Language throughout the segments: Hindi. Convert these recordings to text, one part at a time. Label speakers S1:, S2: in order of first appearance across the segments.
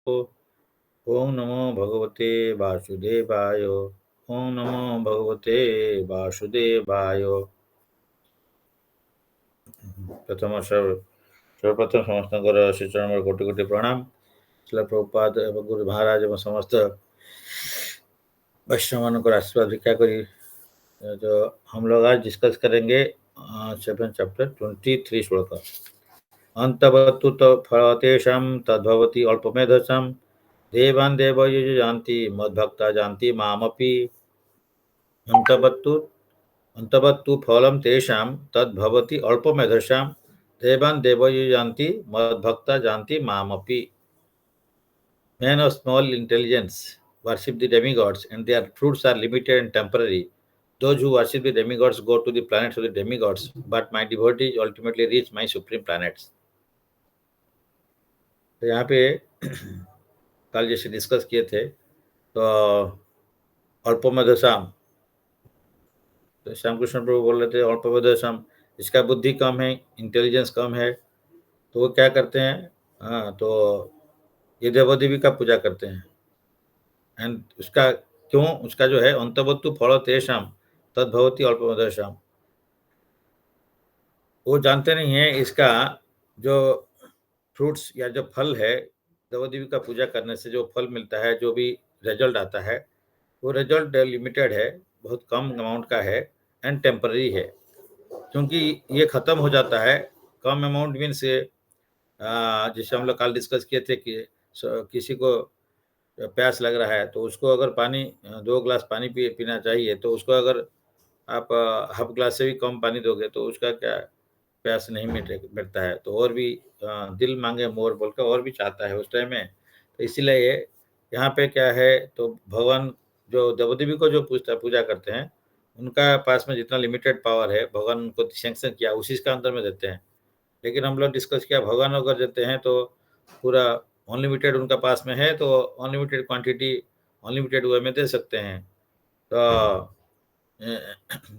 S1: ओम नमो भगवते वासुदेवाय। ओम नमो भगवते वासुदेवाय। सर्वप्रथम समस्तଙ୍କର श्रीचरण कोटि कोटि प्रणाम। श्रील प्रभुपाद एवं गुरु महाराज एवं समस्त वैष्णवानों आशीर्वाद भिक्षा करी। जो हम लोग आज डिस्कस करेंगे 7 चैप्टर 23 श्लोक। अंतवत्तु तो फलतेषां तद्भवति अल्पमेधसां देवान् देवयजु जानति मद्भक्ता जानति मामपि। अंतवत्तु फलं तेषां तद्भवति अल्पमेधसां देवान् देवयजु जानति मद्भक्ता जानति मामपि। Men of small intelligence worship the demigods, and their fruits are limited and temporary. Those who worship the demigods go to the planets of the demigods, but my devotees ultimately reach my supreme planets. तो यहाँ पे कल जैसे डिस्कस किए थे, तो अल्पमेधसाम, तो श्याम कृष्ण प्रभु बोल रहे थे अल्पमेधसाम, जिसका बुद्धि कम है, इंटेलिजेंस कम है, तो वो क्या करते हैं? हाँ, तो ये देवी का पूजा करते हैं। एंड उसका क्यों? उसका जो है अंतवत्तु फल तेषाम तद्भवति अल्पमेधसाम, वो जानते नहीं है इसका जो फ्रूट्स या जो फल है, देवी का पूजा करने से जो फल मिलता है, जो भी रिजल्ट आता है, वो रिजल्ट लिमिटेड है, बहुत कम अमाउंट का है एंड टेम्पररी है, क्योंकि ये खत्म हो जाता है। कम अमाउंट मीन्स जैसे हम लोग कल डिस्कस किए थे कि किसी को प्यास लग रहा है, तो उसको अगर पानी 2 ग्लास पानी पीना चाहिए, तो उसको अगर आप हाफ ग्लास से भी कम पानी दोगे तो उसका क्या प्यास नहीं मिटता है, तो और भी दिल मांगे मोर बोलकर और भी चाहता है उस टाइम में। तो इसीलिए यहाँ पे क्या है, तो भगवान जो देवी को जो पूजा करते हैं, उनका पास में जितना लिमिटेड पावर है, भगवान उनको सैंक्शन किया उसी का अंदर में देते हैं। लेकिन हम लोग डिस्कस किया, भगवान अगर देते हैं तो पूरा अनलिमिटेड उनका पास में है, तो अनलिमिटेड क्वांटिटी अनलिमिटेड वे में दे सकते हैं।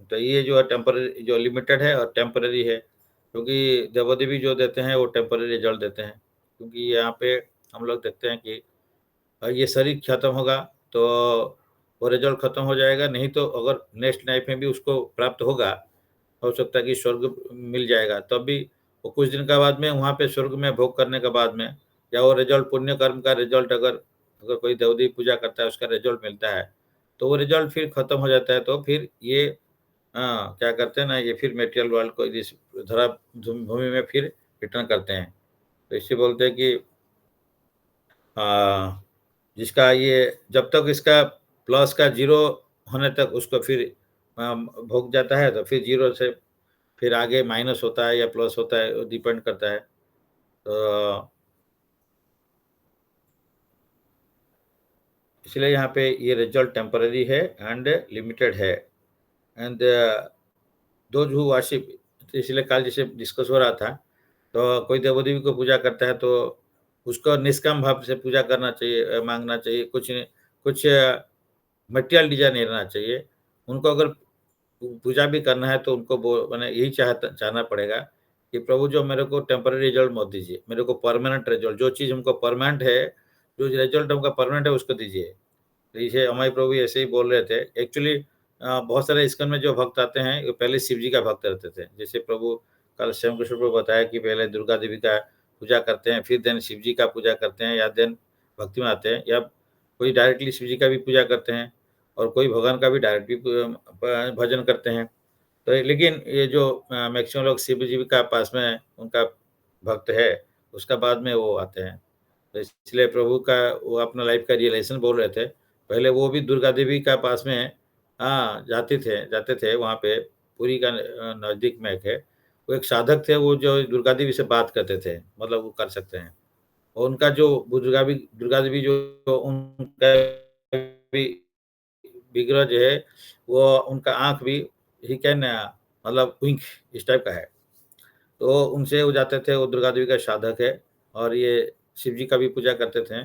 S1: तो ये जो है टेम्पररी, जो लिमिटेड है और टेम्पररी है, क्योंकि देवी जो देते हैं वो टेम्पररी रिजल्ट देते हैं। क्योंकि यहाँ पे हम लोग देखते हैं कि ये शरीर खत्म होगा तो वो रिजल्ट खत्म हो जाएगा, नहीं तो अगर नेक्स्ट लाइफ में भी उसको प्राप्त होगा, हो सकता है कि स्वर्ग मिल जाएगा, तब भी वो कुछ दिन का बाद में वहाँ पे स्वर्ग में भोग करने के बाद में, या वो रिजल्ट पुण्य कर्म का रिजल्ट अगर अगर कोई देवी पूजा करता है उसका रिजल्ट मिलता है, तो वो रिजल्ट फिर खत्म हो जाता है, तो फिर ये क्या करते हैं ना, ये फिर मेटेरियल वर्ल्ड को इस धरा भूमि में फिर रिटर्न करते हैं। तो इससे बोलते हैं कि जिसका ये जब तक इसका प्लस का 0 होने तक उसको फिर भोग जाता है, तो फिर 0 से फिर आगे माइनस होता है या प्लस होता है, वो डिपेंड करता है। तो इसलिए यहाँ पे ये रिजल्ट टेम्पररी है एंड लिमिटेड है। एंड दोज हु वर्शिप, इसलिए कल जैसे डिस्कस हो रहा था, तो कोई देवी को पूजा करता है तो उसको निष्काम भाव से पूजा करना चाहिए, मांगना चाहिए, कुछ मटेरियल डिजाइन नहीं रहना चाहिए। उनको अगर पूजा भी करना है तो उनको वो मैंने यही चाहना पड़ेगा कि प्रभु जो मेरे को टेम्पररी रिजल्ट मत दीजिए, मेरे को परमानेंट रिजल्ट, जो चीज़ हमको परमानेंट है, जो रिजल्ट हमका परमानेंट है उसको दीजिए। तो इसे हमारे प्रभु ऐसे ही बोल रहे थे। एक्चुअली बहुत सारे इस्कॉन में जो भक्त आते हैं वो पहले शिव जी का भक्त रहते थे। जैसे प्रभु कल श्याम कृष्ण प्रभु बताया कि पहले दुर्गा देवी का पूजा करते हैं, फिर देन शिव जी का पूजा करते हैं, या देन भक्ति में आते हैं, या कोई डायरेक्टली शिव जी का भी पूजा करते हैं और कोई भगवान का भी डायरेक्ट भी भजन करते हैं। तो लेकिन ये जो मैक्सिमम लोग शिव जी का पास में उनका भक्त है, उसका बाद में वो आते हैं। तो इसलिए प्रभु का वो अपना लाइफ का रियलाइजेशन बोल रहे थे। पहले वो भी दुर्गा देवी का पास में जाते थे वहाँ पे, पुरी का नज़दीक में एक है। वो एक साधक थे, वो जो दुर्गा देवी से बात करते थे, मतलब वो कर सकते हैं। और उनका जो वो दुर्गा देवी जो उनका भी विग्रह जो है, वो उनका आँख भी ही कैन मतलब विंक इस टाइप का है। तो उनसे वो जाते थे, वो दुर्गा देवी का साधक है और ये शिव जी का भी पूजा करते थे।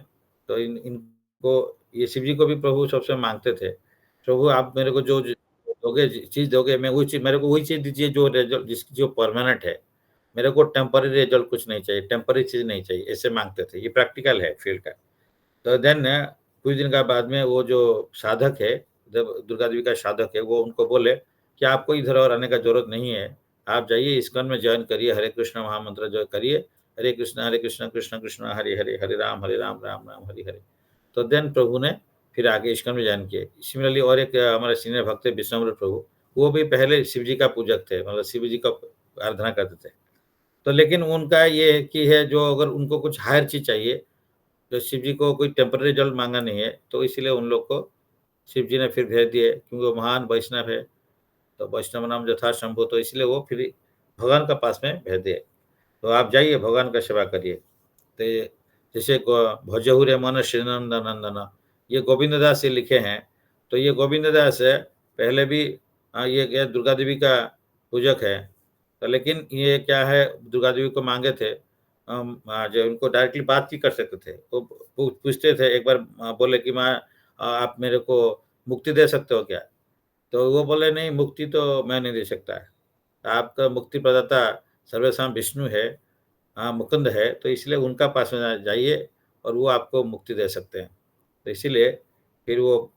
S1: तो इनको ये शिव जी को भी प्रभु सबसे माँगते थे, प्रभु आप मेरे को जो दोगे, चीज़ दोगे, मैं वही चीज़, मेरे को वही चीज़ दीजिए जो रिजल्ट जो परमानेंट है। मेरे को टेम्परेरी रिजल्ट कुछ नहीं चाहिए, टेम्परेरी चीज़ नहीं चाहिए, ऐसे माँगते थे। ये प्रैक्टिकल है फील्ड का। तो देन कुछ दिन का बाद में वो जो साधक है, दुर्गा देवी का साधक है, वो उनको बोले कि आपको इधर और आने का जरूरत नहीं है, आप जाइए इस्कॉन में ज्वाइन करिए, हरे कृष्ण महामंत्र जो करिए, हरे कृष्ण कृष्ण कृष्ण हरे हरे, हरे राम राम राम हरे हरे। तो देन प्रभु ने फिर आगे इस्कॉन में ज्वाइन किए। सिमिलरली और एक हमारे सीनियर भक्त है विश्वामित्र प्रभु, वो भी पहले शिव जी का पूजक थे, मतलब शिव जी का आराधना करते थे। तो लेकिन उनका ये है कि है जो अगर उनको कुछ हायर चीज चाहिए, तो शिव जी को कोई टेम्पररी रिजल्ट मांगा नहीं है, तो इसीलिए उन लोग को शिव जी ने फिर भेज दिए, क्योंकि वो महान वैष्णव है, तो वैष्णव नाम जो था शंभु, तो इसलिए वो फिर भगवान का पास में भेज दिए। तो आप जाइए भगवान का सेवा करिए। तो जैसे भजहु रे मन श्रीनंद नंदन, ये गोविंद दास से लिखे हैं। तो ये गोविंद दास है, पहले भी ये दुर्गा देवी का पूजक है। तो लेकिन ये क्या है, दुर्गा देवी को मांगे थे, जो उनको डायरेक्टली बात ही कर सकते थे, वो पूछते थे। एक बार बोले कि माँ आप मेरे को मुक्ति दे सकते हो क्या? तो वो बोले नहीं, मुक्ति तो मैं नहीं दे सकता है, आपका मुक्ति प्रदाता सर्वेश्याम विष्णु है, मुकुंद है, तो इसलिए उनका पास में जाइए और वो आपको मुक्ति दे सकते हैं। तो इसीलिए फिर वो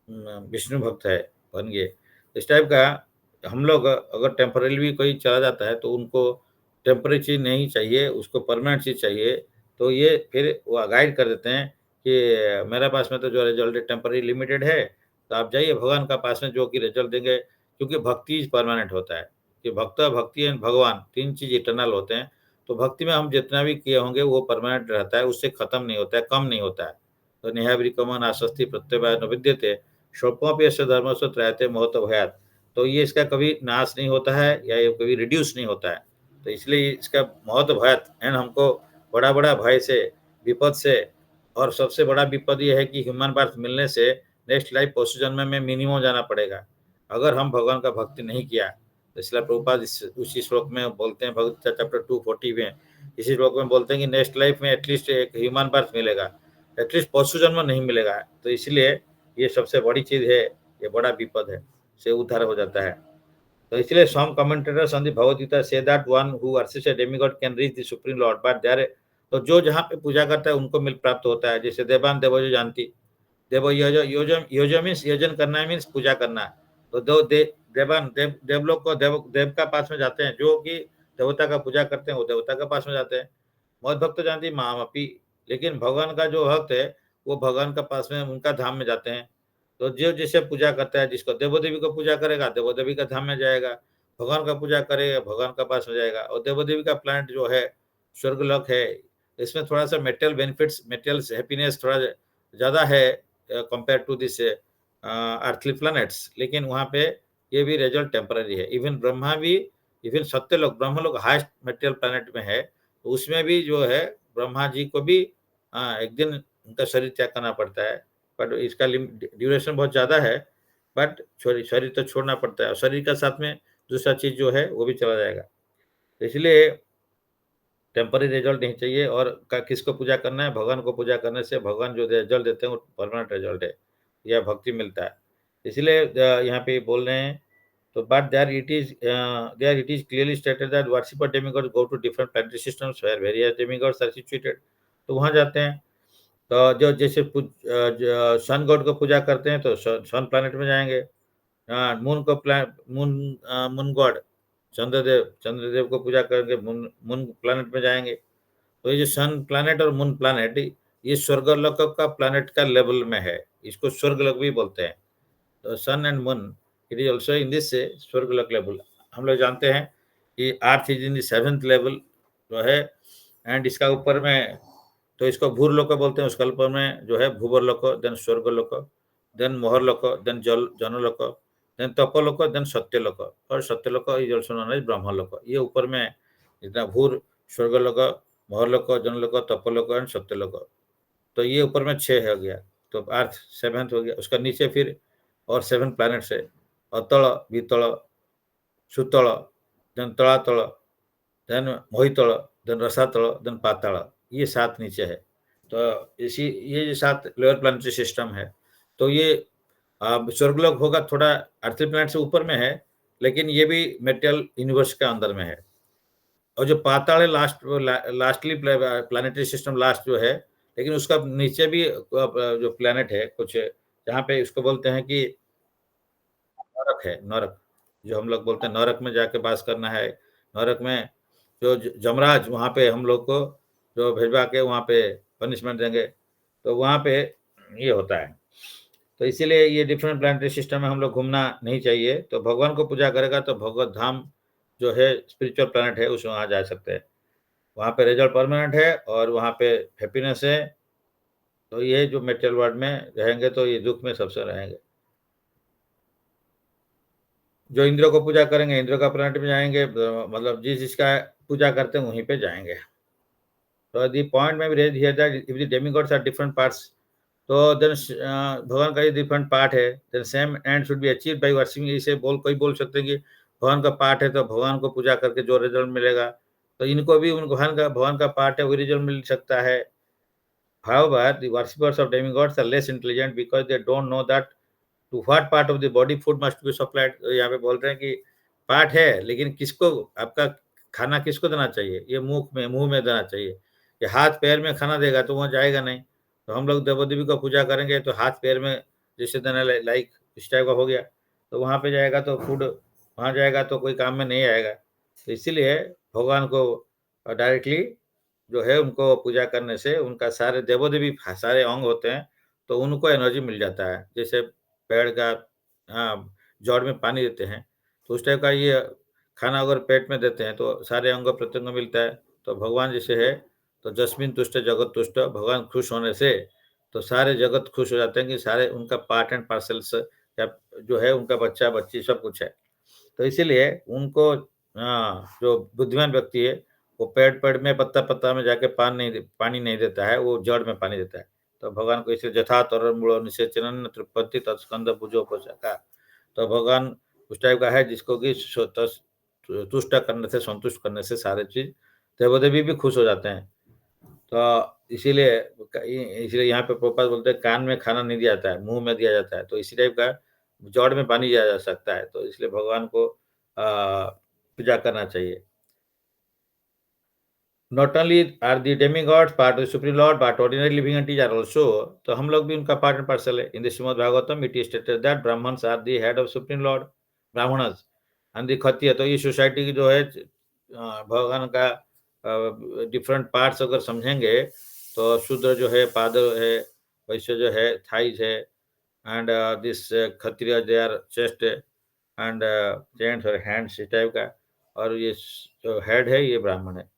S1: विष्णु भक्त है, बन गए। इस टाइप का हम लोग अगर टेम्परेरी भी कोई चला जाता है तो उनको टेम्परेरी चीज़ नहीं चाहिए, उसको परमानेंट चीज़ चाहिए। तो ये फिर वो गाइड कर देते हैं कि मेरे पास में तो जो रिजल्ट टेम्परेरी लिमिटेड है, तो आप जाइए भगवान का पास में जो कि रिजल्ट देंगे, क्योंकि भक्ति परमानेंट होता है। कि भक्त, भक्ति एंड भगवान 3 चीज़ इटर्नल होते हैं। तो भक्ति में हम जितना भी किए होंगे वो परमानेंट रहता है, उससे खत्म नहीं होता है, कम नहीं होता है। तो नेहाभिकमन आसक्ति प्रत्यवाय न विद्यते स्वल्पोऽपि यस्य धर्मस्य त्रायते महतो भयात्। तो ये इसका कभी नाश नहीं होता है या ये कभी रिड्यूस नहीं होता है। तो इसलिए इसका महतो भयात् एंड हमको बड़ा-बड़ा भय से, विपद से, और सबसे बड़ा विपद ये है कि ह्यूमन बर्थ मिलने से नेक्स्ट लाइफ पशु जन्म में मिनिमम जाना पड़ेगा। अगर हम भगवान का भक्ति नहीं किया, तो इसलिए प्रभुपाद उसी श्लोक में बोलते हैं, भगवद गीता चैप्टर 240 में, इसी श्लोक में बोलते हैं कि नेक्स्ट लाइफ में एटलीस्ट एक ह्यूमन बर्थ मिलेगा, एटलीस्ट पशु जन्म नहीं मिलेगा। तो इसलिए ये सबसे बड़ी चीज है, ये बड़ा विपद है, से उद्धार हो जाता है। तो इसलिए some commentators on the Bhagavad Gita से that one who worships a demigod can reach the supreme lord, but there, तो जो जहाँ पे पूजा करता है उनको मिल प्राप्त होता है। जैसे देवान देवो जानती, देवो योजो मीन्स योजन करना, मीन्स पूजा करना। तो देवान देवलोक को देव का पास में जाते हैं, जो कि देवता का पूजा करते हैं वो देवता का पास में जाते हैं। मद भक्त जानती मामपी, लेकिन भगवान का जो भक्त है वो भगवान का पास में उनका धाम में जाते हैं। तो जो जिसे पूजा करता है, जिसको देवो देवी को पूजा करेगा देवो देवी का धाम में जाएगा, भगवान का पूजा करेगा भगवान का पास में जाएगा। और देवो देवी का प्लांट जो है स्वर्गलोक है, इसमें थोड़ा सा मेटेरियल बेनिफिट्स, मेटेरियल हैप्पीनेस थोड़ा ज़्यादा है compare to this earthly planets, लेकिन वहाँ पे ये भी रिजल्ट टेम्पररी है। इवन ब्रह्मा भी, इवन सत्यलोक, ब्रह्मलोक हाईएस्ट मेटेरियल प्लैनेट में है, तो उसमें भी जो है ब्रह्मा जी को भी एक दिन उनका शरीर त्याग करना पड़ता है, बट इसका ड्यूरेशन बहुत ज़्यादा है, बट शरीर तो छोड़ना पड़ता है, और शरीर का साथ में दूसरा चीज़ जो है वो भी चला जाएगा। तो इसलिए टेम्पररी रिजल्ट नहीं चाहिए। और किसको पूजा करना है, भगवान को पूजा करने से भगवान जो रिजल्ट देते हैं वो परमानेंट रिजल्ट है, या भक्ति मिलता है। इसलिए यहाँ पे बोल रहे हैं, तो but there it is clearly stated that worshipper demigods go to different planetary systems where various demigods are situated। तो वहाँ जाते हैं, तो जो जैसे सन गॉड को पूजा करते हैं तो सन प्लैनेट में जाएंगे। मून को मून गॉड, चंद्रदेव को पूजा करेंगे, मून मून प्लैनेट में जाएंगे। तो ये जो सन प्लैनेट और मून प्लैनेट, ये स्वर्गलोक का प्लैनेट का लेवल में है, इसको स्वर्गलोक भी बोलते हैं। तो sun and moon it is also in this Swargalok level. हम लोग जानते हैं कि earth is in the 7th level जो है, एंड इसका ऊपर में तो इसको भूरलोक बोलते हैं, उसका ऊपर में जो है Bhuvarlok, then Swargalok, then Maharlok, then Janalok, then Tapolok, then Satyalok, और Satyalok is also known as Brahmalok. ये ऊपर में इतना भूर, स्वर्गलोक, मोहरलोक, जनलोक, तपोलोक एंड सत्यलोक। तो ये ऊपर में 6 हो गया, तो अर्थ 7th हो गया। उसका नीचे फिर और 7 प्लैनेट्स है, अतल, वितल, सुतल, देन तलातल, देन मोहितल, देन रसातल, देन पाताल, ये 7 नीचे है। तो इसी ये जो 7 लोअर प्लानिटरी सिस्टम है। तो ये स्वर्गलोक होगा, थोड़ा अर्थली प्लैनेट से ऊपर में है, लेकिन ये भी मेटेरियल यूनिवर्स के अंदर में है। और जो पाताल है लास्टली प्लानिटरी सिस्टम लास्ट जो है, लेकिन उसका नीचे भी जो प्लेनेट है कुछ, जहाँ पे इसको बोलते हैं कि नरक है, नरक। जो हम लोग बोलते हैं नरक में जाके वास करना है। नरक में जो जमराज वहाँ पे हम लोग को जो भिजवा के वहाँ पे पनिशमेंट देंगे, तो वहाँ पे ये होता है। तो इसीलिए ये डिफरेंट प्लानिटरी सिस्टम में हम लोग घूमना नहीं चाहिए। तो भगवान को पूजा करेगा तो भगवत धाम जो है स्पिरिचुअल प्लानट है उस वहाँ जा सकते हैं। वहाँ पे रिजल्ट परमानेंट है और वहाँ पे हैप्पीनेस है। तो ये जो मेटेरियल वर्ल्ड में रहेंगे तो ये दुख में सबसे रहेंगे। जो इंद्र को पूजा करेंगे इंद्र का प्लानट में जाएंगे, मतलब जिस जिसका पूजा करते हैं वहीं पे जाएंगे। तो द पॉइंट में भी raise here that if the demigods are different parts, तो देन भगवान का ये डिफरेंट पार्ट है, then same end should be achieved by worshipping. इसे कोई बोल सकते हैं कि भगवान का पार्ट है तो भगवान को पूजा करके जो रिजल्ट मिलेगा, तो इनको भी उन भगवान का पार्ट है वही रिजल्ट मिल सकता है। However, the worshippers of demigods are less intelligent because they don't know that to what part of the body food must be supplied। तो यहाँ पे बोल रहे हैं कि पार्ट है लेकिन किसको आपका खाना किसको देना चाहिए, ये मुंह में देना चाहिए। ये हाथ पैर में खाना देगा तो वहाँ जाएगा नहीं। तो हम लोग देवो देवी का पूजा करेंगे तो हाथ पैर में जैसे देना, लाइक इस टाइप का हो गया, तो वहाँ पे जाएगा तो फूड वहाँ जाएगा तो कोई काम में नहीं आएगा। तो इसीलिए भगवान को डायरेक्टली जो है उनको पूजा करने से उनका सारे देवो देवी सारे अंग होते हैं तो उनको एनर्जी मिल जाता है। जैसे पेड़ का जड़ में पानी देते हैं, तो उस टाइप का ये खाना अगर पेट में देते हैं तो सारे अंग प्रत्यंग मिलता है। तो भगवान जैसे है तो जस्मिन तुष्ट जगत तुष्ट, भगवान खुश होने से तो सारे जगत खुश हो जाते हैं कि सारे उनका पार्ट एंड पार्सल्स या जो है उनका बच्चा बच्ची सब कुछ है। तो इसीलिए उनको जो बुद्धिमान व्यक्ति है वो पेड़ में पत्ता में जाके पानी नहीं देता है, वो जड़ में पानी देता है। तो भगवान को इसलिए जथा तरल मूलो निषेचन तृप्ति तत्स्कंद भुजो पोषका। तो भगवान उस टाइप का है जिसको कि तुष्ट करने से संतुष्ट करने से सारे चीज देवो देवी भी खुश हो जाते हैं। तो इसीलिए इसलिए यहाँ पे प्रभुपाद बोलते हैं कान में खाना नहीं दिया जाता है, मुंह में दिया जाता है। तो इसी टाइप का जड़ में पानी दिया जा सकता है। तो इसलिए भगवान को पूजा करना चाहिए। Not only are the demigods part of supreme lord but ordinary living entities are also. तो हम लोग भी उनका पार्ट एंड पार्सल है। In the Shrimad Bhagavatam it is stated that brahmans are the head of supreme lord, brahmanas and the kshatriya. तो ये सोसाइटी की जो है भगवान का डिफरेंट पार्ट्स अगर समझेंगे तो शूद्र जो है पाद है, वैश्य जो है थाइज है, and this Kshatriya they are chest and gents और हैंड्स इस टाइप का, और ये जो हेड है ये ब्राह्मण है।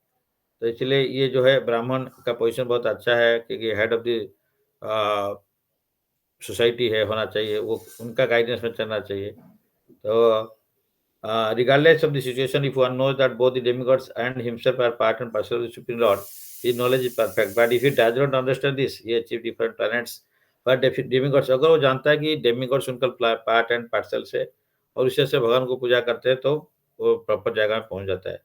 S1: तो इसलिए ये जो है ब्राह्मण का पोजीशन बहुत अच्छा है क्योंकि हेड ऑफ द सोसाइटी है होना चाहिए, वो उनका गाइडेंस में चलना चाहिए। तो regardless of the situation, if one knows that both the demigods and himself are part and parcel of the Supreme Lord, his knowledge is perfect. But if he does not understand this, he achieve different planets. But demigods, अगर वो जानता है कि demigods उनका पार्ट एंड पार्सल से और उसी से भगवान को पूजा करते हैं तो वो प्रॉपर जगह में पहुंच जाता है।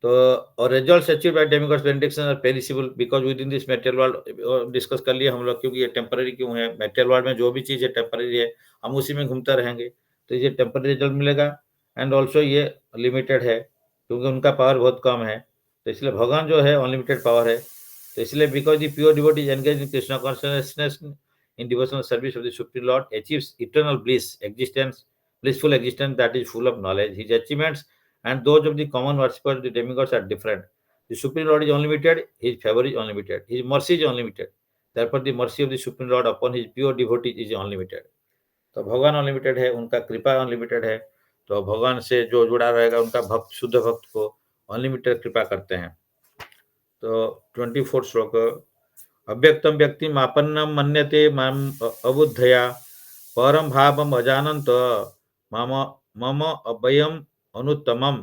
S1: तो और results achieved by demigods benediction are perishable because within this material world, discuss कर लिए हम लोग क्योंकि ये टेम्पररी क्यों है। मटेरियल वर्ल्ड में जो भी चीज़ है टेम्पररी है, हम उसी में घूमते रहेंगे तो ये टेम्पररी रिजल्ट मिलेगा। एंड ऑल्सो ये लिमिटेड है क्योंकि उनका पावर बहुत कम है। तो इसलिए भगवान जो है अनलिमिटेड पावर है। तो इसलिए because the pure devotee engage in Krishna consciousness in devotional service of the supreme Lord achieves eternal bliss existence, blissful existence that is full of knowledge. His achievements and those of the common worshippers of the demigods are different. The Supreme Lord is unlimited, his favor is unlimited, his mercy is unlimited. Therefore, the mercy of the Supreme Lord upon his pure devotees is unlimited. तो भगवान अनलिमिटेड है, उनका कृपा अनलिमिटेड है। तो भगवान से जो जुड़ा रहेगा उनका भक्त, शुद्ध भक्त को अनलिमिटेड कृपा करते हैं। तो 24 श्लोक, अव्यक्तम व्यक्तिम आपन्नम मन्यते माम अबुद्धया परम भावम अजानंत मम मम अभयम अनुत्तमम।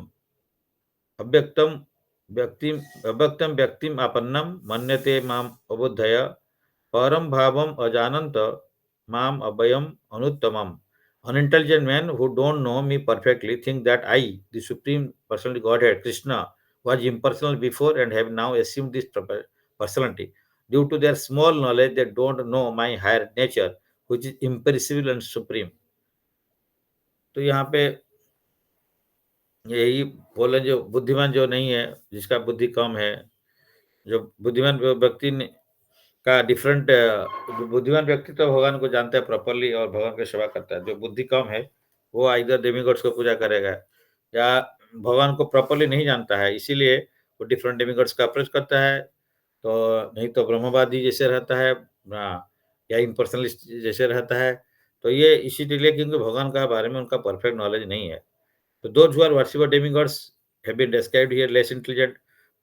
S1: अव्यक्तम अव्यक्तम व्यक्तिम आपन्नम मन्यते माम अबुद्धय परम भावम अजानंत माम अभयम अनुत्तमम। Unintelligent men who don't know me perfectly think that I, the Supreme Personality Godhead, Krishna, was impersonal before and have now assumed this personality. Due to their small knowledge, they don't know my higher nature, which is imperishable and supreme. तो यहाँ पे यही बोले, जो नहीं है, जिसका बुद्धि कम है, जो बुद्धिमान व्यक्ति का डिफरेंट बुद्धिमान व्यक्ति तो भगवान को जानता है प्रॉपर्ली और भगवान की सेवा करता है। जो बुद्धि कम है, वो आइदर डेमिगॉड्स को पूजा करेगा या भगवान को प्रॉपर्ली नहीं जानता है, इसीलिए वो डिफरेंट डेमिगॉड्स का अप्रोच करता है। तो नहीं तो ब्रह्मवादी जैसे रहता है या इम्पर्सनलिस्ट जैसे रहता है। तो ये इसीलिए क्योंकि भगवान का बारे में उनका परफेक्ट नॉलेज नहीं है। So those who are worship of demigods have been described here less intelligent,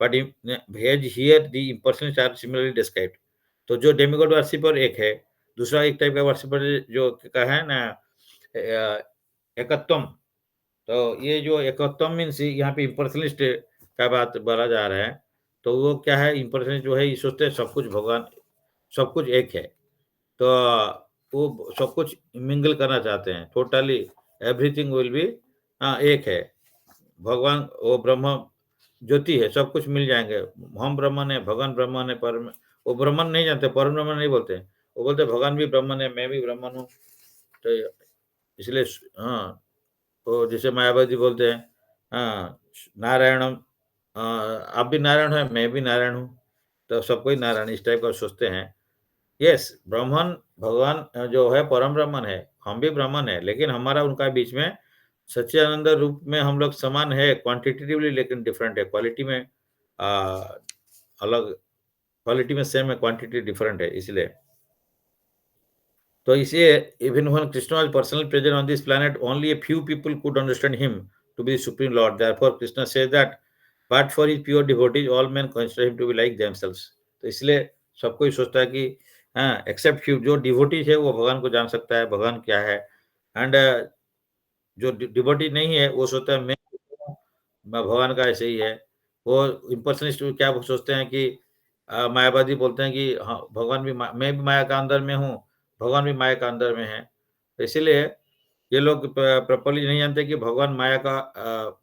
S1: but here the impersonalists are similarly described. तो जो डेमिगॉड वर्शिपर एक है, दूसरा एक टाइप का वर्शिपर जो का है ना एकत्वम। तो ये जो एकत्वम मीन्स यहाँ पे इम्पर्सनलिस्ट का बात बोला जा रहा है। तो वो क्या है, इम्पर्सनलिस्ट जो है ये सोचते हैं सब कुछ भगवान, सब कुछ एक है। तो वो सब कुछ मिंगल करना चाहते हैं, टोटली एवरीथिंग विल बी एक है। भगवान वो ब्रह्म ज्योति है, सब कुछ मिल जाएँगे। हम ब्राह्मण हैं, भगवान ब्राह्मण है, परम वो ब्राह्मण नहीं जानते, परम ब्राह्मण नहीं बोलते। वो बोलते भगवान भी ब्राह्मण है, मैं भी ब्राह्मण हूँ। तो इसलिए हाँ, तो जैसे मायावती बोलते हैं नारायणम आप भी नारायण हैं, मैं भी नारायण हूँ। तो सब कोई नारायण इस टाइप का सोचते हैं। यस, ब्राह्मण भगवान जो है परम ब्राह्मण है, हम भी ब्राह्मण हैं, लेकिन हमारा उनका बीच में सच्चिदानंद रूप में हम लोग समान है क्वांटिटेटिवली, लेकिन डिफरेंट है क्वालिटी में। अलग क्वालिटी में सेम है, क्वांटिटी डिफरेंट है इसलिए। तो इसलिए even when Krishna was personally present on this planet only a few people could understand him to be supreme lord, therefore Krishna says that but for his pure devotees all men consider him to be like themselves. तो इसलिए सब कोई सोचता है कि एक्सेप्ट फ्यू, जो डिवोटीज है वो भगवान को जान सकता है भगवान क्या है। एंड जो डिवोटी नहीं है वो सोचता है मैं भगवान का ऐसे ही है। वो इम्पर्सनिस्ट क्या वो सोचते हैं कि मायावादी बोलते हैं कि हाँ, भगवान भी मैं भी माया का अंदर में हूँ, भगवान भी माया का अंदर में है। तो इसीलिए ये लोग प्रॉपर्ली नहीं जानते कि भगवान माया का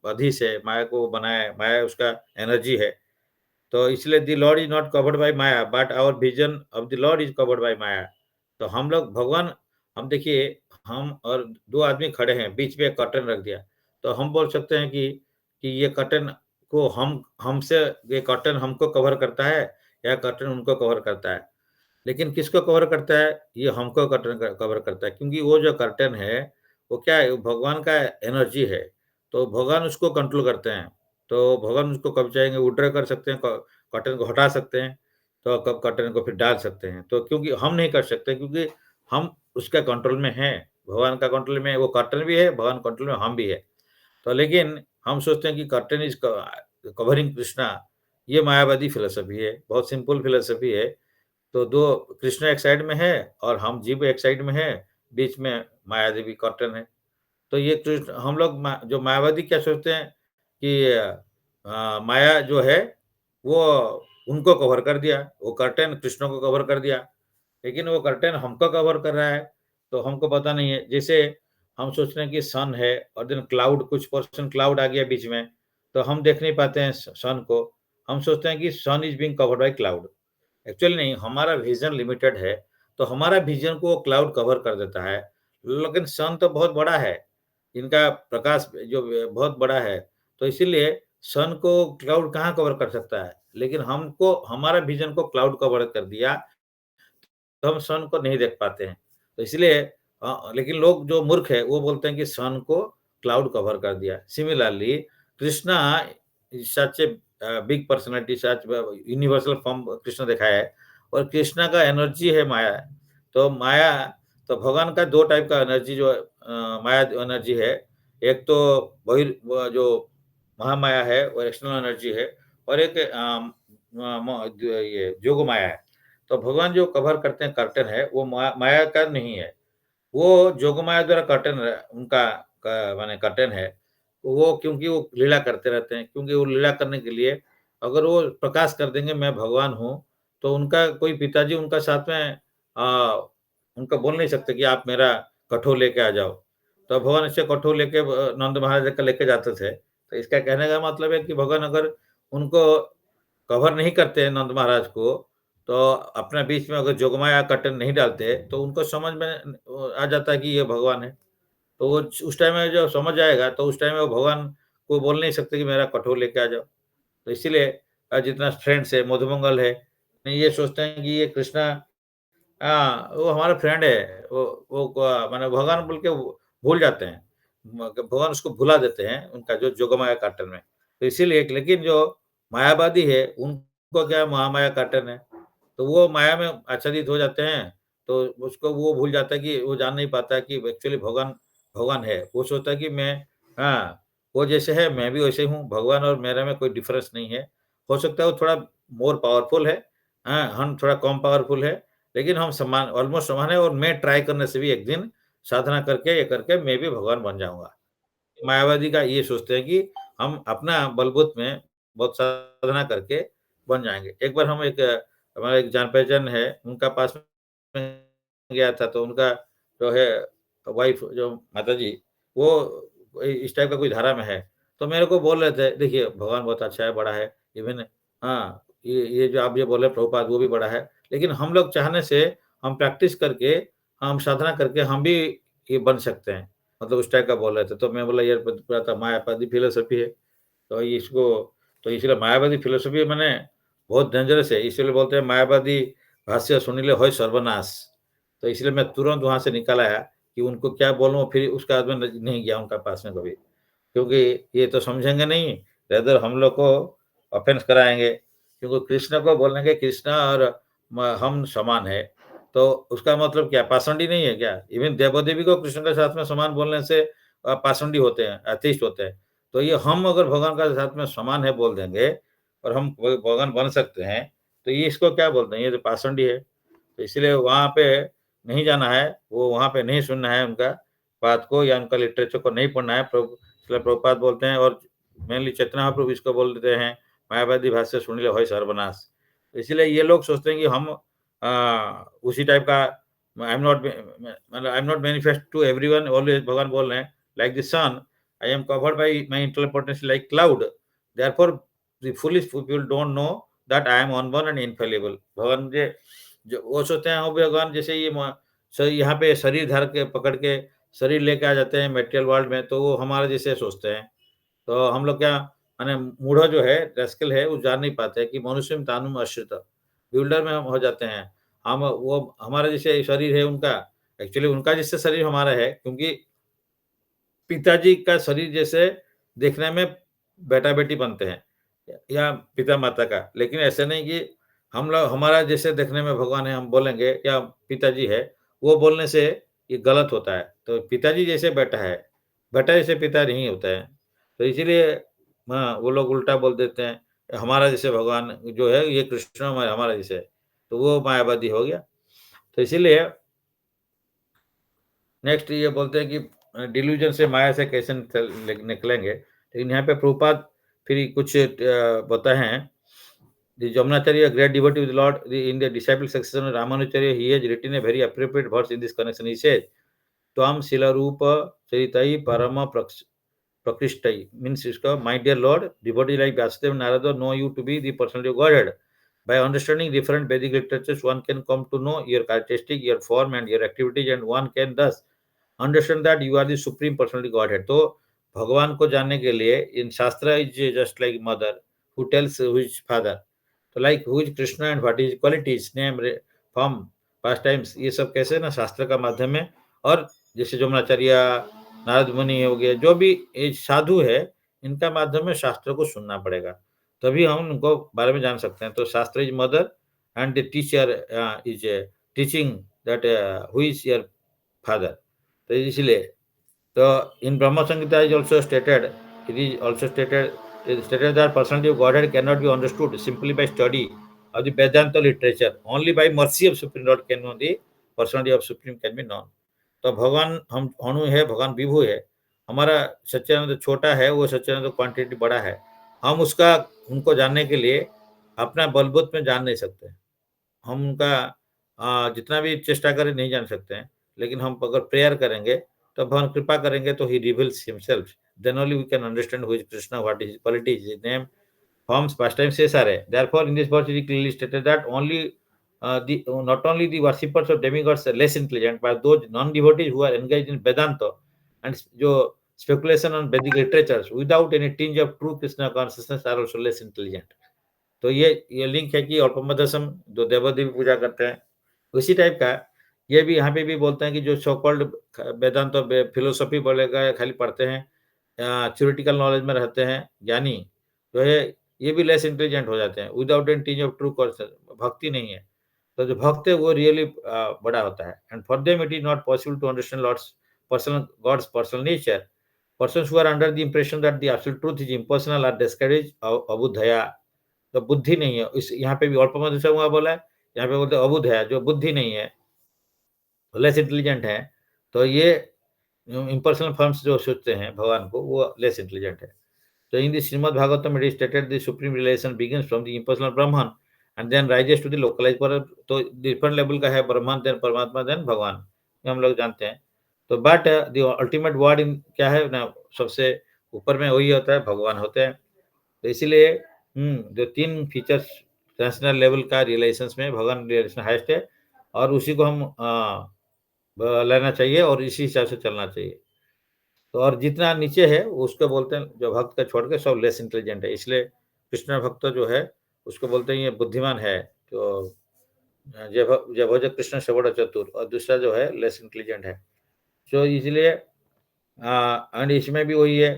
S1: अधीश है, माया को बनाया है, माया उसका एनर्जी है। तो इसलिए the lord is not covered by maya but our vision of the lord is covered by maya. तो हम लोग भगवान, हम देखिए, हम और 2 आदमी खड़े हैं, बीच में एक कर्टेन रख दिया। तो हम बोल सकते हैं कि ये कर्टेन को हम हमसे ये कर्टेन हमको कवर करता है या कर्टेन उनको कवर करता है। लेकिन किसको कवर करता है? ये हमको कर्टेन कवर करता है, क्योंकि वो जो कर्टेन है, वो क्या है? वो भगवान का एनर्जी है, तो भगवान उसको कंट्रोल करते हैं। तो भगवान उसको कब चाहेंगे विथड्रॉ कर सकते हैं, कर्टेन को हटा सकते हैं, तो कब कर्टेन को फिर डाल सकते हैं। तो क्योंकि हम नहीं कर सकते, क्योंकि हम उसके कंट्रोल में हैं, भगवान का कंट्रोल में वो कर्टेन भी है, भगवान कंट्रोल में हम भी है। तो लेकिन हम सोचते हैं कि कर्टेन इज़ कवरिंग कृष्णा, ये मायावादी फिलॉसफी है, बहुत सिंपल फिलॉसफी है। तो 2 कृष्ण एक साइड में है और हम जीव एक साइड में है, बीच में माया देवी कर्टन है। तो ये कृष्ण हम लोग जो मायावादी क्या सोचते हैं कि माया जो है वो उनको कवर कर दिया, वो कर्टेन कृष्ण को कवर कर दिया, लेकिन वो कर्टेन हमको कवर कर रहा है, तो हमको पता नहीं है। जैसे हम सोच रहे हैं कि सन है और देन क्लाउड, कुछ पर्सन क्लाउड आ गया बीच में, तो हम देख नहीं पाते हैं सन को। हम सोचते हैं कि sun is being covered by cloud. Actually नहीं, हमारा विज़न लिमिटेड है, तो हमारा विज़न को वो क्लाउड कवर कर देता है। लेकिन सन तो बहुत बड़ा है, इनका प्रकाश जो बहुत बड़ा है, तो इसीलिए सन को क्लाउड कहाँ कवर कर सकता है? लेकिन हमको हमारा विज़न को क्लाउड कवर कर दिया, तो हम सन को नहीं देख पाते हैं। तो इसलिए लेकिन लोग जो मूर्ख है, वो बोलते हैं कि सन को क्लाउड कवर कर दिया। Similarly Krishna such a big personality, such universal form Krishna दिखाया है और कृष्णा का एनर्जी है माया। तो माया, तो भगवान का 2 टाइप का एनर्जी जो माया एनर्जी है। एक तो वो जो महामाया है, वो एक्सटर्नल एनर्जी है और एक ये जोग माया है। तो भगवान जो कवर करते हैं कर्टेन है, वो माया का नहीं है। वो जोगमाया द्वारा कर्टेन उनका माने कर्टेन है। वो क्योंकि वो लीला करते रहते हैं, क्योंकि वो लीला करने के लिए अगर वो प्रकाश कर देंगे मैं भगवान हूँ, तो उनका कोई पिताजी उनका साथ में उनको बोल नहीं सकते कि आप मेरा कठोर लेके आ जाओ। तो भगवान ऐसे कठोर लेके नंद महाराज का लेके जाते थे। तो इसका कहने का मतलब है कि भगवान अगर उनको कवर नहीं करते हैं नंद महाराज को, तो अपने बीच में अगर जोगमाया कर्टेन नहीं डालते, तो उनको समझ में आ जाता है कि ये भगवान है। तो वो उस टाइम में जब समझ आएगा, तो उस टाइम में वो भगवान को बोल नहीं सकते कि मेरा कठोर लेके आ जाओ। तो इसीलिए जितना फ्रेंड्स है, मधुमंगल है, नहीं ये सोचते हैं कि ये कृष्णा वो हमारा फ्रेंड है, वो माने भगवान बोल के वो भूल जाते हैं। भगवान उसको भुला देते हैं, उनका जो जोगमाया कार्टन में। तो इसीलिए लेकिन जो मायावादी है, उनको क्या महामाया कार्टन है, तो वो माया में आच्छादित हो जाते हैं, तो उसको वो भूल जाता है कि वो जान नहीं पाता कि एक्चुअली भगवान भगवान है। वो सोचता है कि मैं वो जैसे है, मैं भी वैसे हूँ, भगवान और मेरे में कोई डिफरेंस नहीं है। हो सकता है वो थोड़ा मोर पावरफुल है, हम थोड़ा कम पावरफुल है, लेकिन हम समान ऑलमोस्ट समान है और मैं ट्राई करने से भी एक दिन साधना करके, ये करके मैं भी भगवान बन जाऊँगा। मायावादी का ये सोचते हैं कि हम अपना बलबूत में बहुत साधना करके बन जाएँगे। एक बार हम एक हमारा एक जान-पहचान है, उनका पास में गया था, तो उनका जो है वाइफ़ जो माताजी, वो इस टाइप का कोई धारा में है। तो मेरे को बोल रहे थे, देखिए भगवान बहुत अच्छा है, बड़ा है, इवन ये जो आप ये बोल रहे हैं प्रभुपाद वो भी बड़ा है। लेकिन हम लोग चाहने से, हम प्रैक्टिस करके, हम साधना करके हम भी ये बन सकते हैं। मतलब उस टाइप का बोल रहे थे। तो मैं बोला यार पूरा तो मायावादी फिलॉसफी है। तो इसको तो इसलिए मायावादी फिलॉसफी माने बहुत डेंजरस है। इसलिए बोलते हैं मायावादी भाष्य सुनिले होय सर्वनाश। तो इसलिए मैं तुरंत वहाँ से निकल आया कि उनको क्या बोलूँ, फिर उसके बाद में नहीं गया उनका पास में कभी। क्योंकि ये तो समझेंगे नहीं, रेदर हम लोग को ऑफेंस कराएँगे। क्योंकि कृष्ण को बोलेंगे कृष्ण और हम समान है, तो उसका मतलब क्या पाषंडी नहीं है क्या? इवन देवो-देवी को कृष्ण के साथ में समान बोलने से पाषंडी होते हैं, एथिस्ट होते हैं। तो ये हम अगर भगवान के साथ में समान है बोल देंगे और हम भगवान बन सकते हैं, तो ये इसको क्या बोलते हैं? ये तो पाषंडी है। तो इसलिए वहाँ पे नहीं जाना है, वो वहाँ पे नहीं सुनना है उनका बात को या उनका लिटरेचर को नहीं पढ़ना है। इसलिए प्रभुपाद बोलते हैं और मेनली चैतन्य महाप्रभु इसको बोल देते हैं, मायावादी भाष्य सुनिले होय सर्वनाश। इसलिए ये लोग सोचते हैं कि हम उसी टाइप का I am not manifest to everyone always भगवान बोल रहे हैं, like the sun, I am covered by my intellect potential like cloud, therefore the foolish people don't know that I am unborn and infallible. भगवान जे जो वो सोचते हैं, वो भगवान जैसे ये यहाँ पे शरीर धर के पकड़ के शरीर लेके आ जाते हैं मटेरियल वर्ल्ड में, तो वो हमारे जैसे सोचते हैं। तो हम लोग क्या माने मूढ़ा जो है, रैस्कल है, वो जान नहीं पाते हैं कि मनुष्यम तानुम आश्रिता, बिल्डर में हम हो जाते हैं। हम वो हमारा जैसे शरीर है उनका, एक्चुअली उनका जैसे शरीर हमारा है, क्योंकि पिताजी का शरीर जैसे देखने में बेटा-बेटी बनते हैं या पिता-माता का। लेकिन ऐसा नहीं कि हम लोग हमारा जैसे देखने में भगवान है हम बोलेंगे या पिताजी है, वो बोलने से ये गलत होता है। तो पिताजी जैसे बेटा है, बेटा जैसे पिता नहीं होता है। तो इसीलिए वो लोग उल्टा बोल देते हैं, हमारा जैसे भगवान जो है ये कृष्ण हमारा जैसे है, तो वो मायावादी हो गया। तो इसीलिए नेक्स्ट ये बोलते हैं कि डिल्यूजन से माया से कैसे निकलेंगे। लेकिन यहाँ पे प्रभुपाद फिर कुछ बताए हैं। The Jamunacharya, a great devotee of the Lord, in the disciple succession of Ramanujacharya, he has written a very appropriate verse in this connection. He says, Tvam Silarupa Charitai Parama Prakrishtai. Means, my dear Lord, devotees like Vasudev Narada know you to be the personality of Godhead. By understanding different Vedic literatures, one can come to know your characteristic, your form, and your activities, and one can thus understand that you are the supreme personality Godhead. तो भगवान को जानने के लिए इन शास्त्र is just like mother who tells who is father. तो like who is Krishna and what is qualities name form past times, ये सब कैसे ना शास्त्र का माध्यम है। और जैसे जमुनाचार्य, नारद मुनि हो गए, जो भी ये साधु है, इनका माध्यम में शास्त्र को सुनना पड़ेगा, तभी हम उनको बारे में जान सकते हैं। तो शास्त्र is mother and the teacher is teaching that who is your father. तो इसलिए तो in Brahma Samhita is also stated, it is also stated that personality of Godhead cannot be understood simply by study of the Vedanta literature. Only by mercy of Supreme Lord can know the personality of Supreme can be known. तो भगवान हम अणु है, भगवान विभु है, हमारा सच्चिदानंद छोटा है, वो सच्चिदानंद क्वांटिटी बड़ा है। हम उसका उनको जानने के लिए अपना बलबूत में जान नहीं सकते। हम उनका जितना भी चेष्टा करें नहीं जान सकते हैं, लेकिन हम अगर प्रेयर करेंगे, तो भगवान कृपा करेंगे, तो he reveals himself, then only we can understand who is Krishna, what is quality, his name, forms, pastimes, says are. Therefore, in this verse it is clearly stated that only not only the worshippers of demigods are less intelligent, but those non-devotees who are engaged in Vedanta and जो speculation on Vedic literatures without any tinge of true Krishna consciousness are also less intelligent. तो ये लिंक है कि औपमदसम जो देवदेवी पूजा करते हैं, उसी टाइप का ये भी यहाँ पे भी बोलते हैं कि जो सो कॉल्ड वेदांत और फिलोसॉफी बोलेगा खाली पढ़ते हैं, थ्योरेटिकल नॉलेज में रहते हैं ज्ञानी, तो ये भी लेस इंटेलिजेंट हो जाते हैं without any teach of true concept, भक्ति नहीं है। तो जो भक्त है वो रियली बड़ा होता है, and for them it is not possible to understand God's personal nature. Persons who are under the impression that the absolute truth is impersonal are discouraged अबुद्धया, तो बुद्धि नहीं है। इस यहाँ पे भी औपमदसम हुआ बोला है, यहाँ पे बोलते हैं अबुद्धया, जो बुद्धि नहीं है, लेस इंटेलिजेंट है। तो ये इम्पर्सनल फॉर्म्स जो सोचते हैं भगवान को, वो लेस इंटेलिजेंट है। So in the Srimad Bhagavatam, it is stated the supreme realization begins from the impersonal Brahman and then rises to the localized पर, तो डिफरेंट लेवल का है ब्रह्मन, देन परमात्मा, देन भगवान, ये हम लोग जानते हैं। तो but the ultimate word in क्या है ना, सबसे ऊपर में वही होता है, भगवान होते हैं। तो इसीलिए जो 3 फीचर्स ट्रांसनेशनल लेवल का रियलाइजेशंस में भगवान रियलाइजेशन हाईएस्ट है, और उसी को हम लेना चाहिए और इसी हिसाब से चलना चाहिए। तो और जितना नीचे है उसको बोलते हैं, जो भक्त का छोड़ के सब लेस इंटेलिजेंट है, इसलिए कृष्ण भक्त जो है उसको बोलते हैं ये बुद्धिमान है। तो जय भोज कृष्ण से बड़ा चतुर, और दूसरा जो है लेस इंटेलिजेंट है। तो इसलिए एंड इसमें भी वही है,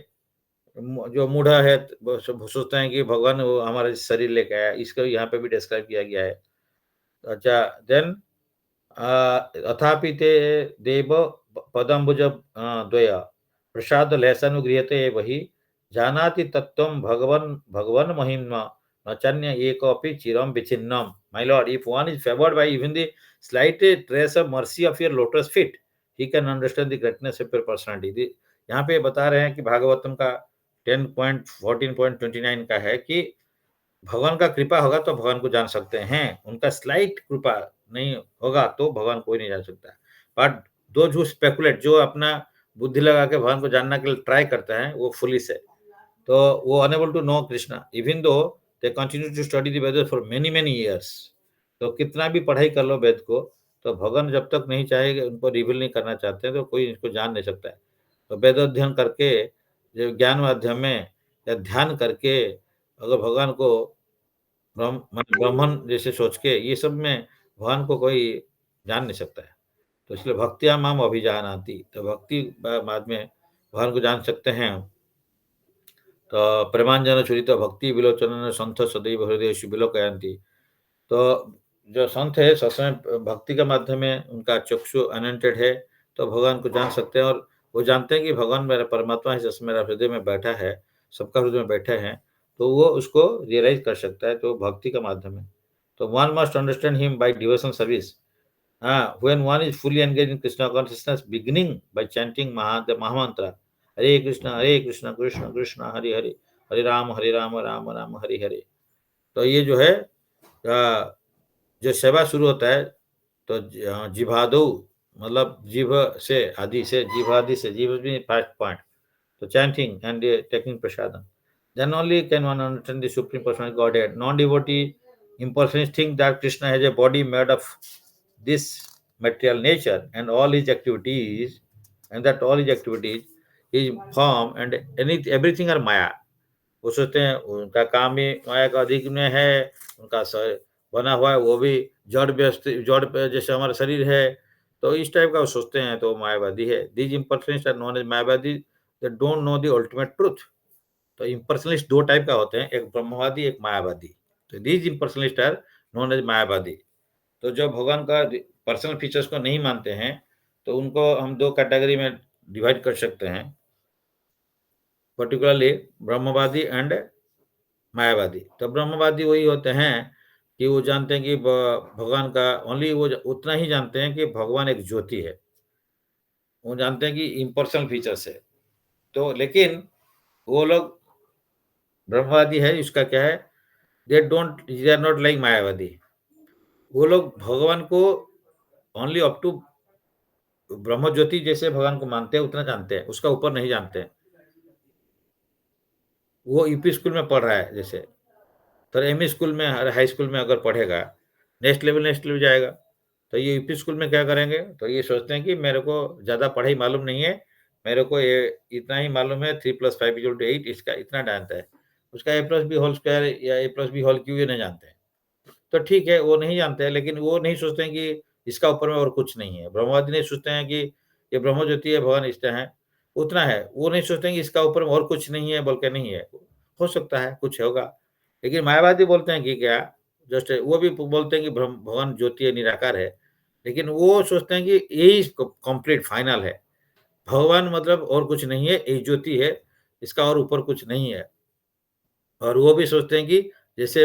S1: जो मूढ़ा है वो सोचते हैं कि भगवान वो हमारा शरीर लेके आया, इसको यहाँ पे भी डिस्क्राइब किया गया है। अच्छा, देन अथापि ते देव पदम्बुज द्वय प्रसाद लेशानुगृह्यते वही जानाति तत्त्वं भगवन् महिम्न न चान्य एकोऽपि चिरं विच्छिन्नम। My lord, if one is favored by even the slightest trace of mercy of your lotus feet, he can understand the greatness of your personality। यहाँ पे बता रहे हैं कि भागवतम का 10.14.29 का है कि भगवान का कृपा होगा तो भगवान को जान सकते हैं, उनका स्लाइट कृपा नहीं होगा तो भगवान कोई नहीं जान सकता। बट दो जो स्पेकुलेट, जो अपना बुद्धि लगा के भगवान को जानने के लिए ट्राई करते हैं, वो फुलिश है। तो वो unable to know Krishna even though they continue to study the Veda for many many years. तो कितना भी पढ़ाई कर लो वेद को, तो भगवान जब तक नहीं चाहेगा, उनको रिवील नहीं करना चाहते हैं, तो कोई इसको जान नहीं सकता है। तो वेदोध्ययन करके, जो ज्ञान माध्यम में या ध्यान करके अगर भगवान को ब्राह्मण जैसे सोच के, ये सब में भगवान को कोई जान नहीं सकता है। तो इसलिए भक्तिया माम अभिजानाति, तो भक्ति बाद में भगवान को जान सकते हैं। तो प्रेमांजन चुरित भक्ति विलोचन संत सदैव हृदय विलोकयंती। तो जो संत है ससमय भक्ति के माध्यम में उनका चक्षु अनंटेड है, तो भगवान को जान सकते हैं, और वो जानते हैं कि भगवान मेरा परमात्मा है, जिसमें मेरा हृदय में बैठा है, सबका हृदय में बैठे हैं, तो वो उसको रियलाइज कर सकता है, तो भक्ति का माध्यम है। तो one must understand him by devotional service. When one is fully engage in Krishna consciousness beginning bye chanting महामंत्र हरे कृष्ण कृष्ण कृष्ण हरे हरे, हरे राम राम राम हरे हरे। तो ये जो है जो सेवा शुरू होता है, तो जिभादो मतलब जीभ से आदि से, जीभादि से, जीभ भी फर्स्ट पॉइंट, तो chanting and taking prasadam, then only can one understand the supreme personal Godhead। Non-devotee impersonalists think that Krishna has a body made of this material nature, and that all his activities, his form and everything are Maya। वो सोचते हैं उनका काम भी माया का अधिक में है, उनका बना हुआ है वो भी जड़ व्यस्त, जड़ पे जैसे हमारा शरीर है, तो इस टाइप का वो सोचते हैं, तो मायावादी है। These impersonalist are known as Mayavadi, they don't know the ultimate truth. तो इम्पर्सनलिस्ट 2 टाइप का होते हैं, एक ब्रह्मवादी, एक मायावादी। तो these impersonalist are known as Mayavadi. तो जो भगवान का पर्सनल फीचर्स को नहीं मानते हैं, तो उनको हम 2 कैटेगरी में डिवाइड कर सकते हैं, पर्टिकुलरली ब्रह्मवादी एंड मायावादी। तो ब्रह्मवादी वही होते हैं कि वो जानते हैं कि भगवान का ओनली, वो उतना ही जानते हैं कि भगवान एक ज्योति है, वो जानते हैं कि इम्पर्सनल फीचर्स है। तो लेकिन वो लोग ब्रह्मवादी है, इसका क्या है, दे आर नॉट लाइक मायावादी। वो लोग भगवान को ओनली अप टू ब्रह्म ज्योति जैसे भगवान को मानते हैं, उतना जानते हैं, उसका ऊपर नहीं जानते हैं। वो यूपी स्कूल में पढ़ रहा है जैसे, तो एमई स्कूल में, हाई स्कूल में अगर पढ़ेगा, नेक्स्ट लेवल जाएगा, तो ये यूपी स्कूल में क्या करेंगे, तो ये सोचते हैं कि मेरे को ज़्यादा पढ़ाई मालूम नहीं है, मेरे को ये इतना ही मालूम है, 3 + 5 = 8, इसका इतना जानता है। उसका a plus B whole square या a plus B whole cube ये नहीं जानते हैं। तो ठीक है, वो नहीं जानते हैं, लेकिन वो नहीं सोचते हैं कि इसका ऊपर में और कुछ नहीं है। ब्रह्मवादी नहीं सोचते हैं कि ये ब्रह्म ज्योति है, भगवान इष्ट है, उतना है। वो नहीं सोचते हैं कि इसका ऊपर में और कुछ नहीं है, बोल के नहीं है। हो सकता है, कुछ होगा। लेकिन मायावादी बोलते हैं कि क्या, जस्ट वो भी बोलते हैं कि ब्रह्म भगवान ज्योति है, निराकार है। लेकिन वो सोचते हैं कि यही कंप्लीट फाइनल है। भगवान मतलब और कुछ नहीं है, एक ज्योति है, इसका और ऊपर कुछ नहीं है। और वो भी सोचते हैं कि जैसे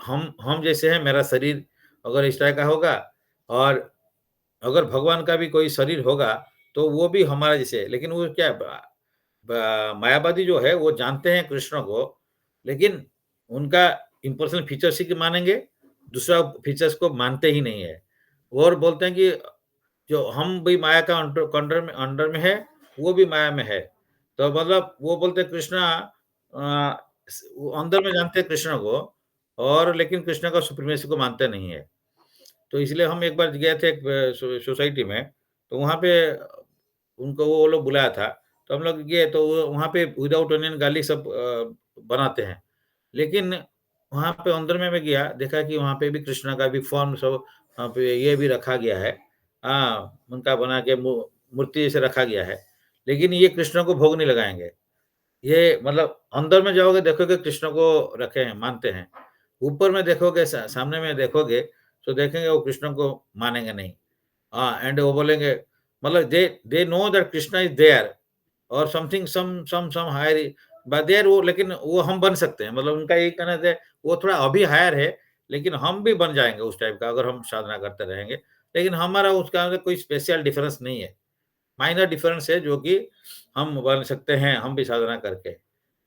S1: हम जैसे हैं, मेरा शरीर अगर इस तरह का होगा और अगर भगवान का भी कोई शरीर होगा, तो वो भी हमारा जैसे है। लेकिन वो क्या मायावादी जो है वो जानते हैं कृष्ण को, लेकिन उनका इम्पर्सनल फीचर्स ही मानेंगे, दूसरा फीचर्स को मानते ही नहीं है। और बोलते हैं कि जो हम भी माया का अंडर में है, वो भी माया में है। तो मतलब वो बोलते हैं कृष्णा वो अंदर में जानते हैं कृष्ण को, और लेकिन कृष्ण का सुप्रीमेसी को मानते नहीं है। तो इसलिए हम एक बार गए थे एक सोसाइटी में, तो वहाँ पे उनको वो लोग बुलाया था, तो हम लोग गए, तो वो वहाँ पे विदाउट अनियन गार्लिक सब बनाते हैं। लेकिन वहाँ पे अंदर में मैं गया, देखा कि वहाँ पे भी कृष्णा का भी फॉर्म सब वहाँ पे ये भी रखा गया है। उनका बना के मूर्ति जैसे रखा गया है। लेकिन ये कृष्ण को भोग नहीं लगाएँगे। ये मतलब अंदर में जाओगे, देखोगे कृष्ण को रखे हैं, मानते हैं। ऊपर में देखोगे, सामने में देखोगे, तो देखेंगे वो कृष्ण को मानेंगे नहीं। एंड वो बोलेंगे, मतलब they know that Krishna is there और something some higher but there, वो लेकिन वो हम बन सकते हैं। मतलब उनका यही कहना है, वो थोड़ा अभी हायर है, लेकिन हम भी बन जाएँगे उस टाइप का, अगर हम साधना करते रहेंगे। लेकिन हमारा उसका अंदर कोई स्पेशल डिफरेंस नहीं है। माइनर डिफरेंस है, जो कि हम बन सकते हैं, हम भी साधना करके।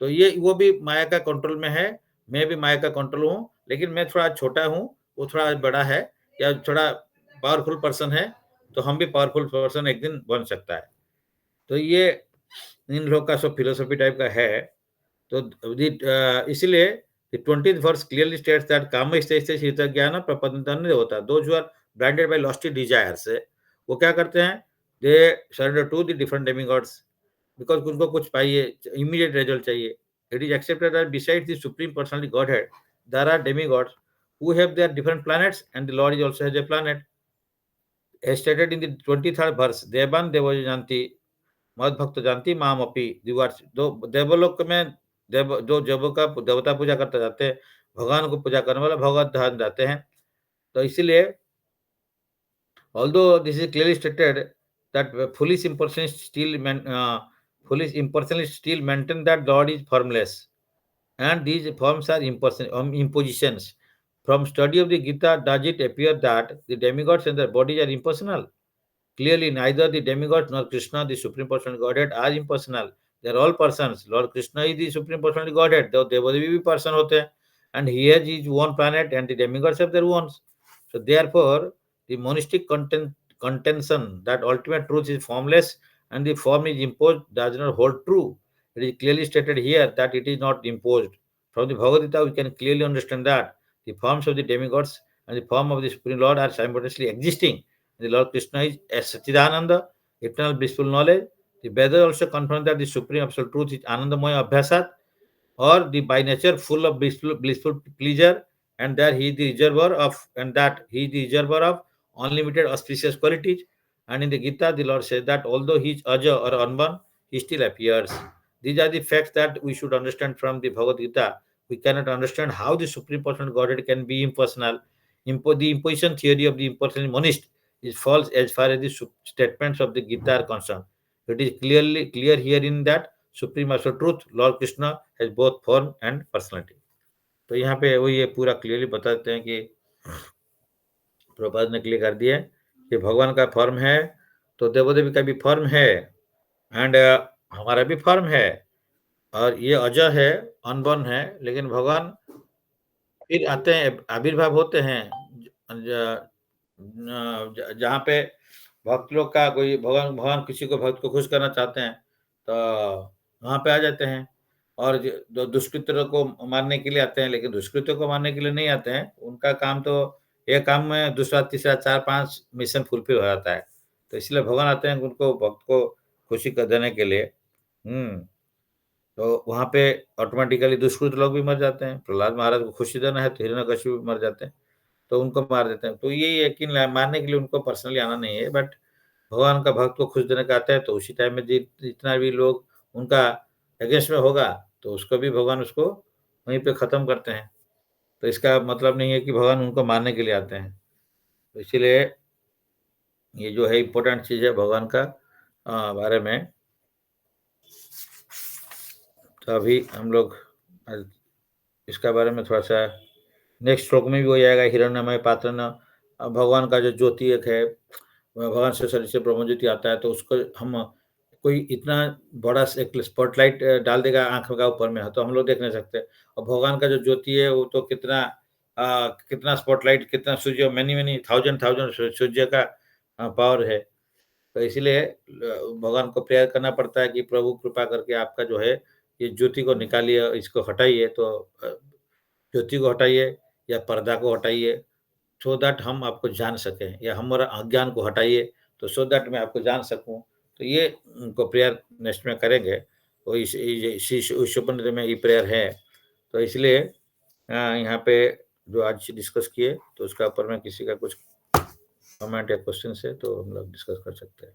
S1: तो ये वो भी माया का कंट्रोल में है, मैं भी माया का कंट्रोल हूँ, लेकिन मैं थोड़ा छोटा हूँ, वो थोड़ा बड़ा है, या थोड़ा पावरफुल पर्सन है, तो हम भी पावरफुल पर्सन एक दिन बन सकता है। तो ये इन लोग का सब फिलॉसफी टाइप का है। तो इसीलिए the 20th verse clearly states that कामैश्चैश्च शीतज्ञान प्रपद्यन्ते देवता, those who are blinded by lusty desires, वो क्या करते हैं, they surrender to the different demigods, because उनको कुछ चाहिए, इमीडिएट रिजल्ट चाहिए। It is accepted that besides the supreme personality godhead there are demigods who have their different planets, and the Lord is also has a planet. As stated in the 23rd verse, Devan Devo Janti, मद भक्त जानती माम अपी दिवार, दो देवलोक में देव जो देवों का देवता पूजा करते जाते हैं, भगवान को पूजा करने वाले भगवत ध्यान जाते हैं। तो इसीलिए although this is clearly stated that foolish impersonalists still maintain that God is formless, and these forms are impositions. From study of the Gita, does it appear that the demigods and their bodies are impersonal? Clearly, neither the demigod nor Krishna, the Supreme Personality Godhead, are impersonal. They are all persons. Lord Krishna is the Supreme Personality Godhead. Though देवदेवी भी person होते हैं, and he has his own planet, and the demigods have their own. So therefore, the monistic contention that ultimate truth is formless and the form is imposed does not hold true. It is clearly stated here that it is not imposed. From the Bhagavad Gita, we can clearly understand that the forms of the demigods and the form of the Supreme Lord are simultaneously existing. The Lord Krishna is as Satchidananda, eternal blissful knowledge. The Vedas also confirm that the Supreme Absolute Truth is Anandamaya Abhyasat, or the by nature full of blissful pleasure, and that he is the reservoir of unlimited auspicious qualities. And in the Gita, the Lord says that although he is Aja or unborn, he still appears. These are the facts that we should understand from the Bhagavad Gita. We cannot understand how the Supreme Personal Godhead can be impersonal. The imposition theory of the impersonal monist is false as far as the statements of the Gita are concerned. It is clear here in that Supreme Absolute Truth, Lord Krishna, has both form and personality. तो यहाँ पे वो ये पूरा क्लियरली बताते हैं कि प्रभुपाद ने क्लियर कर दिया कि भगवान का फॉर्म है, तो देवदेवी का भी फॉर्म है, एंड हमारा भी फॉर्म है, और ये अजय है, अनबॉर्न है, लेकिन भगवान फिर आते हैं, आविर्भाव होते हैं जहाँ पे भक्त लोग का कोई भगवान भगवान किसी को भक्त को खुश करना चाहते हैं, तो वहाँ पे आ जाते हैं। और जो दुष्कृत्यों को मारने के लिए आते हैं, लेकिन दुष्कृत्यों को मारने के लिए नहीं आते हैं। उनका काम तो एक काम में दूसरा तीसरा 4-5 मिशन फुलफिल हो जाता है। तो इसलिए भगवान आते हैं उनको भक्त को खुशी कर देने के लिए। तो वहाँ पे ऑटोमेटिकली दुष्कृत लोग भी मर जाते हैं। प्रहलाद महाराज को खुशी देना है तो हिरण्यकशिपु भी मर जाते हैं, तो उनको मार देते हैं। तो ये यकीन मारने के लिए उनको पर्सनली आना नहीं है, बट भगवान का भक्त को खुश देने का आता है, तो उसी टाइम में जितना भी लोग उनका अगेंस्ट में होगा, तो उसको भी भगवान उसको वहीं पे खत्म करते हैं। तो इसका मतलब नहीं है कि भगवान उनको मारने के लिए आते हैं। तो इसीलिए ये जो है इम्पोर्टेंट चीज़ है भगवान का बारे में। तो अभी हम लोग इसका बारे में थोड़ा-सा नेक्स्ट श्लोक में भी हो जाएगा। हिरण्यमय पात्र न भगवान का जो ज्योति एक है, भगवान से शरीर से ब्रह्म ज्योति आता है, तो उसको हम कोई इतना बड़ा एक स्पॉटलाइट डाल देगा आँख का ऊपर में, तो हम लोग देख नहीं सकते। और भगवान का जो ज्योति है वो तो कितना स्पॉटलाइट, कितना सूर्य, मैनी थाउज़ेंड सूर्य का पावर है। तो इसीलिए भगवान को प्रेयर करना पड़ता है कि प्रभु कृपा करके आपका जो है ये ज्योति को निकालिए, इसको हटाइए। तो ज्योति को हटाइए या पर्दा को हटाइए, सो दैट हम आपको जान सकें, या हमारा अज्ञान को हटाइए तो सो दैट मैं आपको जान सकूँ। तो ये उनको प्रेयर नेक्स्ट में करेंगे। तो इस उपनिषद में ये प्रेयर है। तो इसलिए यहाँ पे जो आज डिस्कस किए, तो उसका ऊपर में किसी का कुछ कमेंट या क्वेश्चन है तो हम लोग डिस्कस कर सकते हैं।